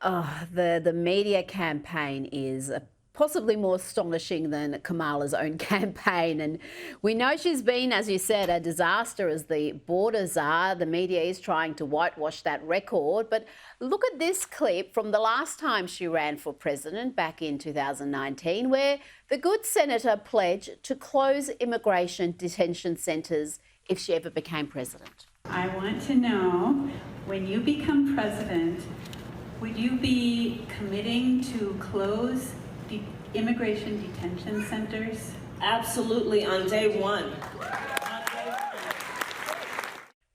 Oh, the media campaign is possibly more astonishing than Kamala's own campaign. And we know she's been, as you said, a disaster as the borders are. The media is trying to whitewash that record. But look at this clip from the last time she ran for president back in 2019, where the good senator pledged to close immigration detention centres if she ever became president. I want to know, when you become president, would you be committing to close immigration detention centers? Absolutely, on day one.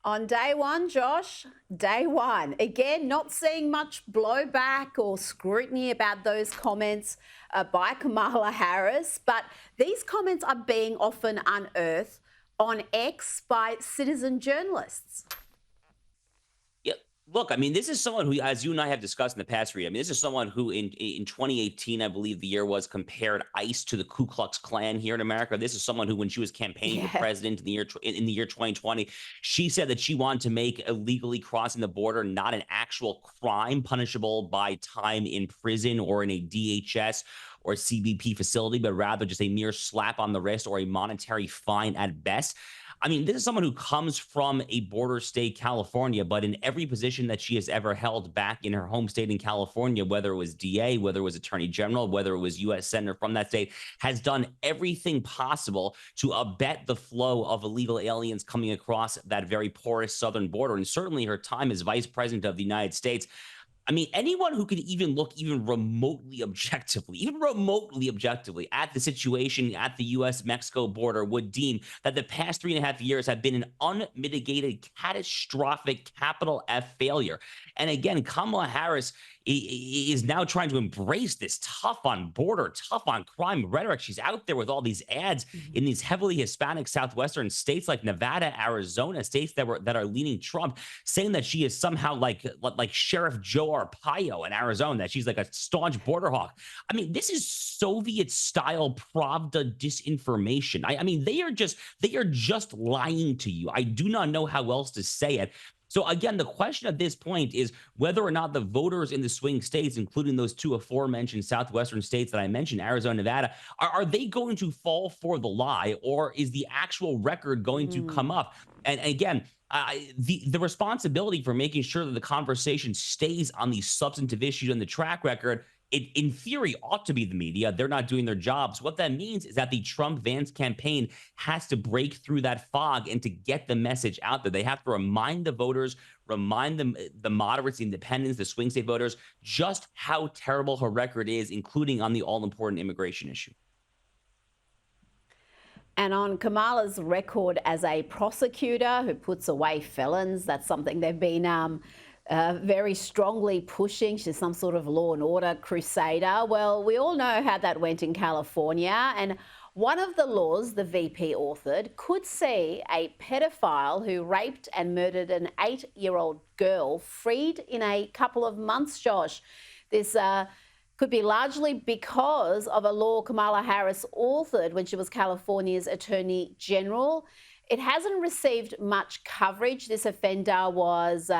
On day one, Josh, day one. Again, not seeing much blowback or scrutiny about those comments by Kamala Harris, but these comments are being often unearthed on X by citizen journalists. Yeah, look, I mean, this is someone who, as you and I have discussed in the past, Rita, I mean, this is someone who in 2018, I believe the year was, compared ICE to the Ku Klux Klan here in America. This is someone who, when she was campaigning for Yeah. president in the year 2020, she said that she wanted to make illegally crossing the border not an actual crime punishable by time in prison or in a DHS or CBP facility, but rather just a mere slap on the wrist or a monetary fine at best. I mean, this is someone who comes from a border state, California, but in every position that she has ever held back in her home state in California, whether it was DA, whether it was attorney general, whether it was U.S. senator from that state, has done everything possible to abet the flow of illegal aliens coming across that very porous southern border. And certainly her time as vice president of the United States, I mean, anyone who could even look even remotely objectively at the situation at the US Mexico border would deem that the past 3.5 years have been an unmitigated, catastrophic capital F failure. And again, Kamala Harris is now trying to embrace this tough on border, tough on crime rhetoric. She's out there with all these ads in these heavily Hispanic southwestern states like Nevada, Arizona, states that are leaning Trump, saying that she is somehow like Sheriff Joe Arpaio in Arizona, that she's like a staunch border hawk. I mean, this is Soviet style Pravda disinformation. I mean, they are just lying to you. I do not know how else to say it. So again, the question at this point is whether or not the voters in the swing states, including those two aforementioned southwestern states that I mentioned, Arizona, Nevada, are they going to fall for the lie, or is the actual record going to come Mm. up? And again, the responsibility for making sure that the conversation stays on these substantive issues and the track record, it in theory ought to be the media. They're not doing their jobs. What that means is that the Trump Vance campaign has to break through that fog and to get the message out there. They have to remind the voters, remind them, the moderates, the independents, the swing state voters, just how terrible her record is, including on the all important immigration issue. And on Kamala's record as a prosecutor who puts away felons, that's something they've been very strongly pushing. She's some sort of law and order crusader. Well, we all know how that went in California. And one of the laws the VP authored could see a pedophile who raped and murdered an 8-year-old girl freed in a couple of months, Josh. This could be largely because of a law Kamala Harris authored when she was California's Attorney General. It hasn't received much coverage. This offender was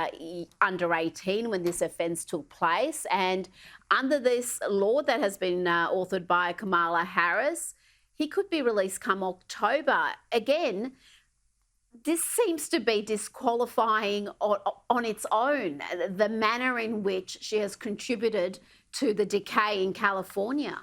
under 18 when this offence took place. And under this law that has been authored by Kamala Harris, he could be released come October. Again, this seems to be disqualifying on its own, the manner in which she has contributed to the decay in California.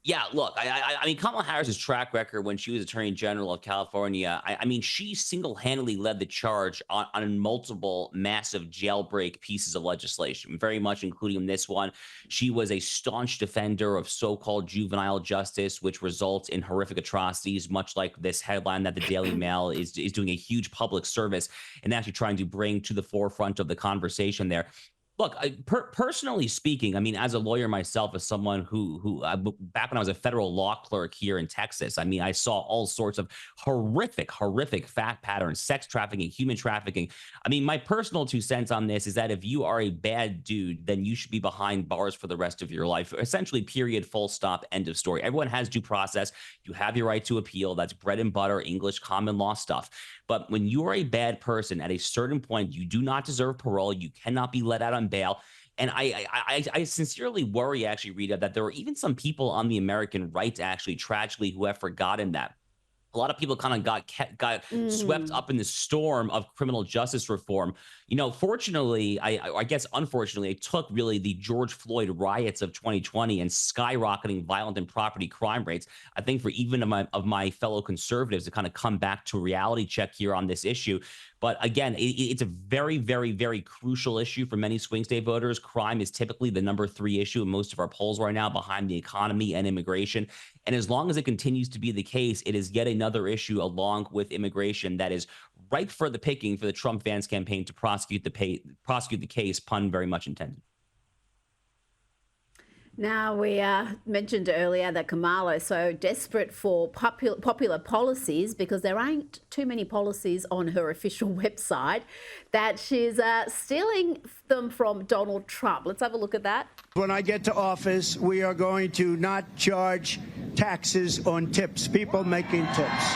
Yeah, look, I mean, Kamala Harris's track record when she was Attorney General of California, I mean, she single-handedly led the charge on multiple massive jailbreak pieces of legislation, very much including this one. She was a staunch defender of so-called juvenile justice, which results in horrific atrocities, much like this headline that the Daily Mail is doing a huge public service and actually trying to bring to the forefront of the conversation there. Look, personally speaking, I mean, as a lawyer myself, as someone back when I was a federal law clerk here in Texas, I mean, I saw all sorts of horrific fact patterns, sex trafficking, human trafficking. I mean, my personal 2 cents on this is that if you are a bad dude, then you should be behind bars for the rest of your life. Essentially, period, full stop, end of story. Everyone has due process. You have your right to appeal. That's bread and butter, English common law stuff. But when you are a bad person, at a certain point, you do not deserve parole. You cannot be let out on on bail. And I sincerely worry, actually, Rita, that there are even some people on the American right, actually, tragically, who have forgotten that. A lot of people kind of got swept up in the storm of criminal justice reform. Fortunately, I guess unfortunately, it took really the George Floyd riots of 2020 and skyrocketing violent and property crime rates, I think, for even of my fellow conservatives to kind of come back to a reality check here on this issue. But again, it's a very, very, very crucial issue for many swing state voters. Crime is typically the number 3 issue in most of our polls right now, behind the economy and immigration. And as long as it continues to be the case, it is yet another issue along with immigration that is ripe for the picking for the Trump Vance campaign to prosecute the case, pun very much intended. Now, we mentioned earlier that Kamala is so desperate for popular policies, because there ain't too many policies on her official website, that she's stealing them from Donald Trump. Let's have a look at that. When I get to office, we are going to not charge taxes on tips, people making tips.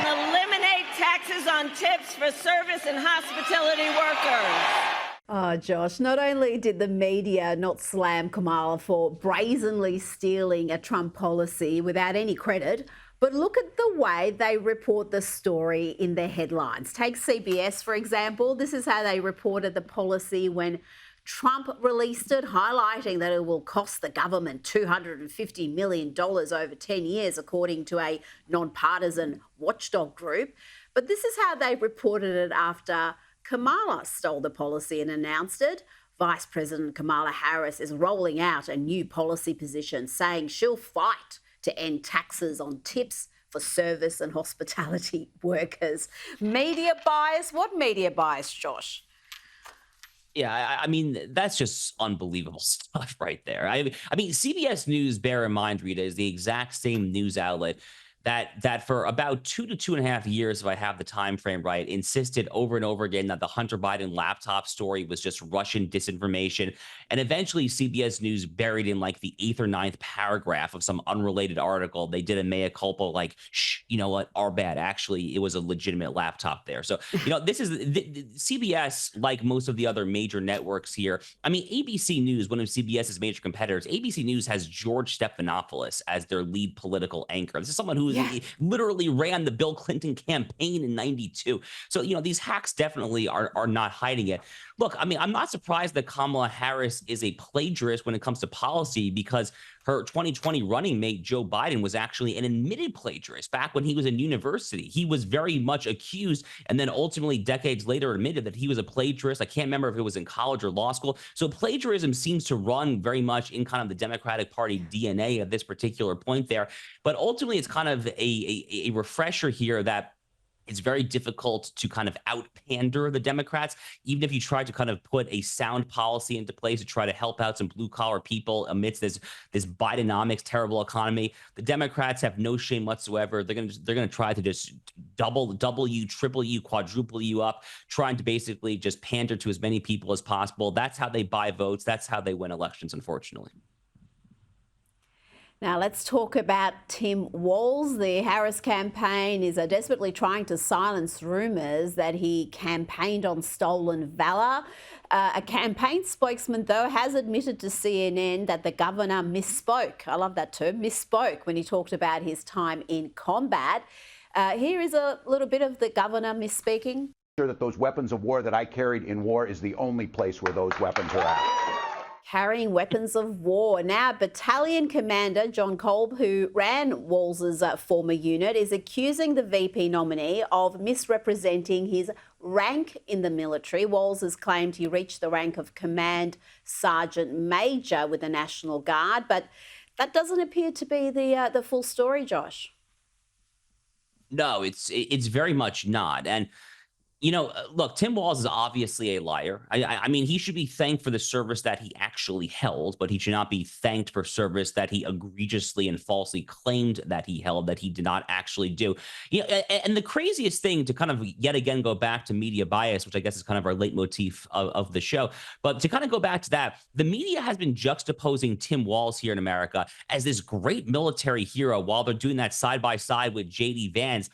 Eliminate taxes on tips for service and hospitality workers. Oh, Josh, not only did the media not slam Kamala for brazenly stealing a Trump policy without any credit, but look at the way they report the story in their headlines. Take CBS, for example. This is how they reported the policy when Trump released it, highlighting that it will cost the government $250 million over 10 years, according to a nonpartisan watchdog group. But this is how they reported it after Kamala stole the policy and announced it. Vice President Kamala Harris is rolling out a new policy position, saying she'll fight to end taxes on tips for service and hospitality workers. Media bias? What media bias, Josh? Yeah, I mean, that's just unbelievable stuff right there. I mean, CBS News, bear in mind, Rita, is the exact same news outlet that for about 2 to 2.5 years, if I have the time frame right, insisted over and over again that the Hunter Biden laptop story was just Russian disinformation. And eventually CBS News buried in like the 8th or 9th paragraph of some unrelated article, they did a mea culpa, like, shh, you know what, our bad. Actually, it was a legitimate laptop there. So, this is CBS, like most of the other major networks here. I mean, ABC News, one of CBS's major competitors, ABC News has George Stephanopoulos as their lead political anchor. This is someone who literally ran the Bill Clinton campaign in '92. So, these hacks definitely are not hiding it. Look, I mean, I'm not surprised that Kamala Harris is a plagiarist when it comes to policy, because her 2020 running mate, Joe Biden, was actually an admitted plagiarist back when he was in university. He was very much accused, and then ultimately decades later admitted that he was a plagiarist. I can't remember if it was in college or law school. So plagiarism seems to run very much in kind of the Democratic Party DNA at this particular point there. But ultimately, it's kind of a refresher here that it's very difficult to kind of out-pander the Democrats, even if you try to kind of put a sound policy into place to try to help out some blue-collar people amidst this Bidenomics terrible economy. The Democrats have no shame whatsoever. They're gonna try to just double you, triple you, quadruple you up, trying to basically just pander to as many people as possible. That's how they buy votes. That's how they win elections, unfortunately. Now let's talk about Tim Walz. The Harris campaign is desperately trying to silence rumours that he campaigned on stolen valor. A campaign spokesman, though, has admitted to CNN that the governor misspoke. I love that term, misspoke, when he talked about his time in combat. Here is a little bit of the governor misspeaking. That those weapons of war that I carried in war is the only place where those weapons are at. Carrying weapons of war. Now, Battalion Commander John Kolb, who ran Walz's former unit, is accusing the VP nominee of misrepresenting his rank in the military. Walz has claimed he reached the rank of Command Sergeant Major with the National Guard, but that doesn't appear to be the full story, Josh. No, it's very much not. And look, Tim Walz is obviously a liar. I mean, he should be thanked for the service that he actually held, but he should not be thanked for service that he egregiously and falsely claimed that he held, that he did not actually do. And the craziest thing, to kind of yet again go back to media bias, which I guess is kind of our leitmotif of the show, but to kind of go back to that, the media has been juxtaposing Tim Walz here in America as this great military hero while they're doing that side by side with J.D. Vance.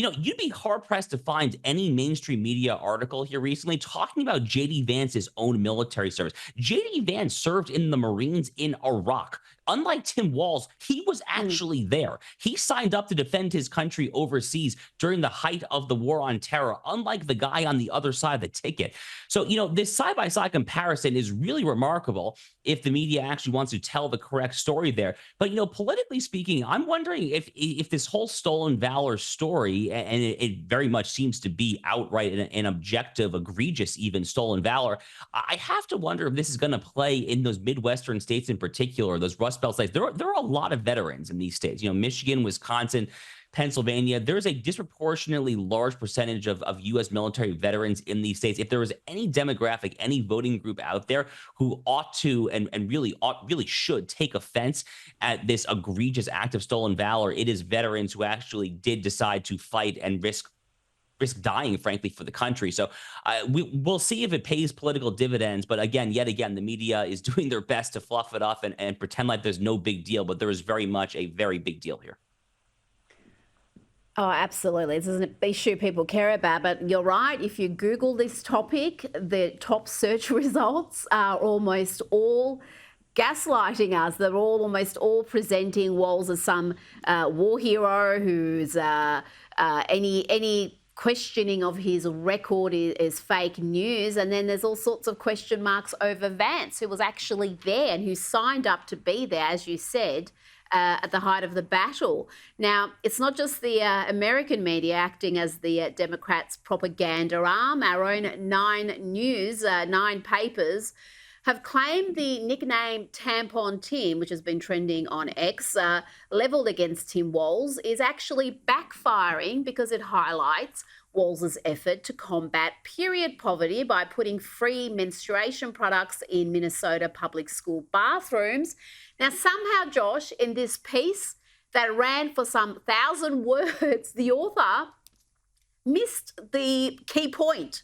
you'd be hard pressed to find any mainstream media article here recently talking about JD Vance's own military service. JD Vance served in the Marines in Iraq. Unlike Tim Walz, he was actually there. He signed up to defend his country overseas during the height of the war on terror, unlike the guy on the other side of the ticket. So, this side-by-side comparison is really remarkable if the media actually wants to tell the correct story there. But, politically speaking, I'm wondering if this whole stolen valor story, and it very much seems to be outright an objective, egregious even stolen valor, I have to wonder if this is going to play in those Midwestern states in particular, those Rust Belt states. There are a lot of veterans in these states, Michigan, Wisconsin, Pennsylvania. There's a disproportionately large percentage of U.S. military veterans in these states. If there was any demographic, any voting group out there who ought to and really should take offense at this egregious act of stolen valor, it is veterans who actually did decide to fight and risk dying, frankly, for the country. So we'll see if it pays political dividends. But yet again, the media is doing their best to fluff it up and pretend like there's no big deal. But there is very much a very big deal here. Oh, absolutely. This is an issue people care about. But you're right. If you Google this topic, the top search results are almost all gaslighting us. They're almost all presenting Walz as some war hero who's any questioning of his record is fake news. And then there's all sorts of question marks over Vance, who was actually there and who signed up to be there, as you said, at the height of the battle. Now, it's not just the American media acting as the Democrats' propaganda arm. Our own Nine papers, have claimed the nickname Tampon Tim, which has been trending on X, levelled against Tim Walz, is actually backfiring because it highlights Walz's effort to combat period poverty by putting free menstruation products in Minnesota public school bathrooms. Now, somehow, Josh, in this piece that ran for some 1,000 words, the author missed the key point.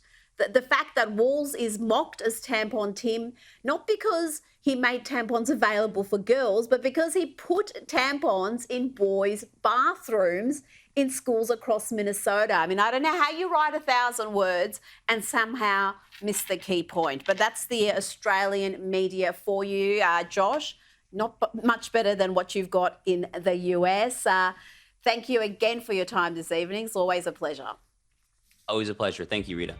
The fact that Walz is mocked as Tampon Tim, not because he made tampons available for girls, but because he put tampons in boys' bathrooms in schools across Minnesota. I mean, I don't know how you write 1,000 words and somehow miss the key point, but that's the Australian media for you, Josh. Not much better than what you've got in the US. Thank you again for your time this evening. It's always a pleasure. Always a pleasure. Thank you, Rita.